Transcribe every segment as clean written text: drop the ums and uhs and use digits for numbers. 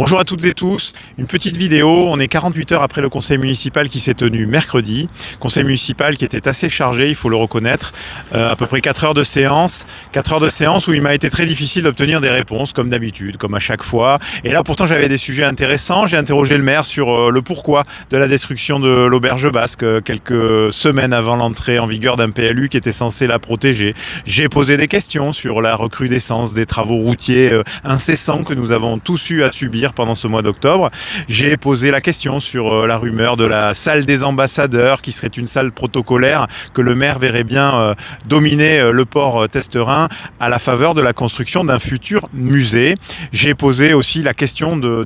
Bonjour à toutes et tous, une petite vidéo, on est 48 heures après le conseil municipal qui s'est tenu mercredi, conseil municipal qui était assez chargé, il faut le reconnaître, à peu près 4 heures de séance, 4 heures de séance où il m'a été très difficile d'obtenir des réponses comme d'habitude, comme à chaque fois, et là pourtant j'avais des sujets intéressants, j'ai interrogé le maire sur le pourquoi de la destruction de l'auberge basque quelques semaines avant l'entrée en vigueur d'un PLU qui était censé la protéger, j'ai posé des questions sur la recrudescence des travaux routiers incessants que nous avons tous eu à subir pendant ce mois d'octobre. J'ai posé la question sur la rumeur de la salle des ambassadeurs qui serait une salle protocolaire que le maire verrait bien dominer le port Testerin à la faveur de la construction d'un futur musée. J'ai posé aussi la question de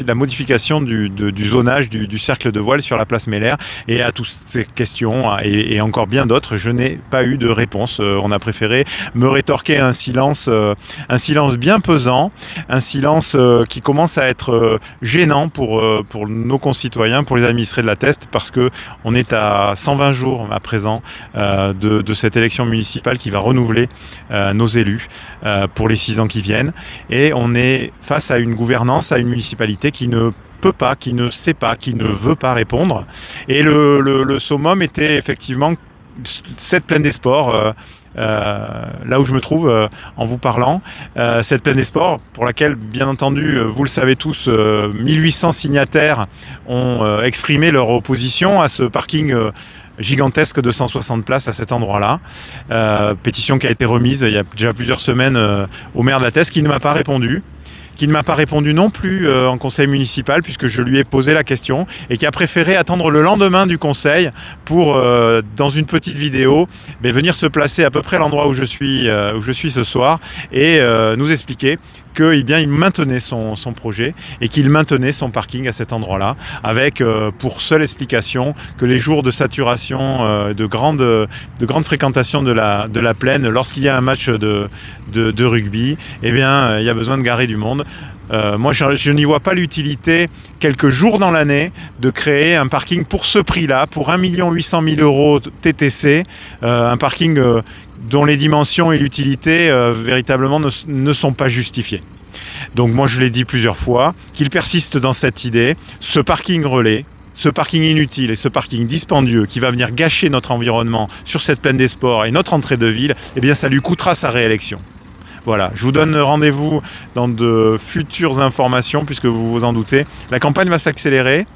la modification du zonage du cercle de voile sur la place Meller, et à toutes ces questions et encore bien d'autres, je n'ai pas eu de réponse. On a préféré me rétorquer un silence bien pesant, un silence qui commence à être gênant pour nos concitoyens, pour les administrés de la Teste, parce que on est à 120 jours à présent de cette élection municipale qui va renouveler nos élus pour les 6 ans qui viennent, et on est face à une gouvernance, à une municipalité qui ne peut pas, qui ne sait pas, qui ne veut pas répondre. Et le summum était effectivement cette plaine des sports, là où je me trouve en vous parlant, cette plaine des sports pour laquelle, bien entendu, vous le savez tous, 1800 signataires ont exprimé leur opposition à ce parking gigantesque de 160 places à cet endroit-là. Pétition qui a été remise il y a déjà plusieurs semaines au maire de la Teste, qui ne m'a pas répondu. Qui ne m'a pas répondu non plus en conseil municipal, puisque je lui ai posé la question, et qui a préféré attendre le lendemain du conseil pour, dans une petite vidéo, venir se placer à peu près à l'endroit où je suis ce soir, et nous expliquer qu'il maintenait son projet et qu'il maintenait son parking à cet endroit-là, avec pour seule explication que les jours de saturation, de grande fréquentation de la plaine, lorsqu'il y a un match de rugby, il y a besoin de garer du monde. Moi, je n'y vois pas l'utilité, quelques jours dans l'année, de créer un parking pour ce prix-là, pour 1 800 000 € TTC, un parking dont les dimensions et l'utilité véritablement ne sont pas justifiées. Donc moi, je l'ai dit plusieurs fois, qu'il persiste dans cette idée, ce parking relais, ce parking inutile et ce parking dispendieux qui va venir gâcher notre environnement sur cette plaine des sports et notre entrée de ville, ça lui coûtera sa réélection. Voilà, je vous donne rendez-vous dans de futures informations, puisque vous vous en doutez. La campagne va s'accélérer,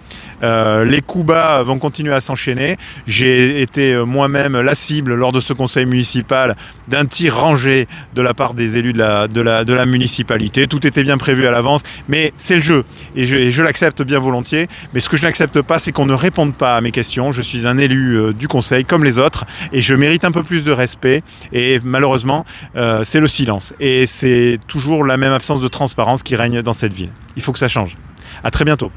les coups bas vont continuer à s'enchaîner. J'ai été moi-même la cible lors de ce conseil municipal d'un tir rangé de la part des élus de la municipalité. Tout était bien prévu à l'avance, mais c'est le jeu, et je l'accepte bien volontiers. Mais ce que je n'accepte pas, c'est qu'on ne réponde pas à mes questions. Je suis un élu du conseil comme les autres, et je mérite un peu plus de respect, et malheureusement, c'est le silence. Et c'est toujours la même absence de transparence qui règne dans cette ville. Il faut que ça change. À très bientôt.